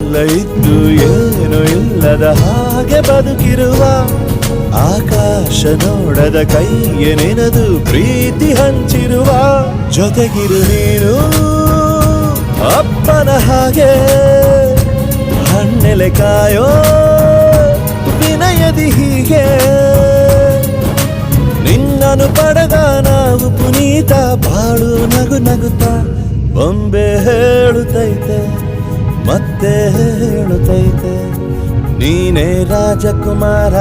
ಎಲ್ಲ ಇದ್ದು ಏನು ಇಲ್ಲದ ಹಾಗೆ ಬದುಕಿರುವ ಆಕಾಶ ನೋಡದ ಕೈಯ ನೆನೆದು ಪ್ರೀತಿ ಹಂಚಿರುವ ಜೊತೆಗಿರು ನೀನು ಅಪ್ಪನ ಹಾಗೆ ಹಣ್ಣೆಲೆ ಕಾಯೋ ವಿನಯದಿ ಹೀಗೆ ನಿನ್ನನು ಪಡೆದ ನಾವು ಪುನೀತ ಬಾಳು ನಗು ನಗುತ್ತಾ ಬೊಂಬೆ ಹೇಳುತ್ತೈತೆ ಮತ್ತೆ ಹೇಳುತ್ತೈತೆ ನೀನೇ ರಾಜಕುಮಾರ.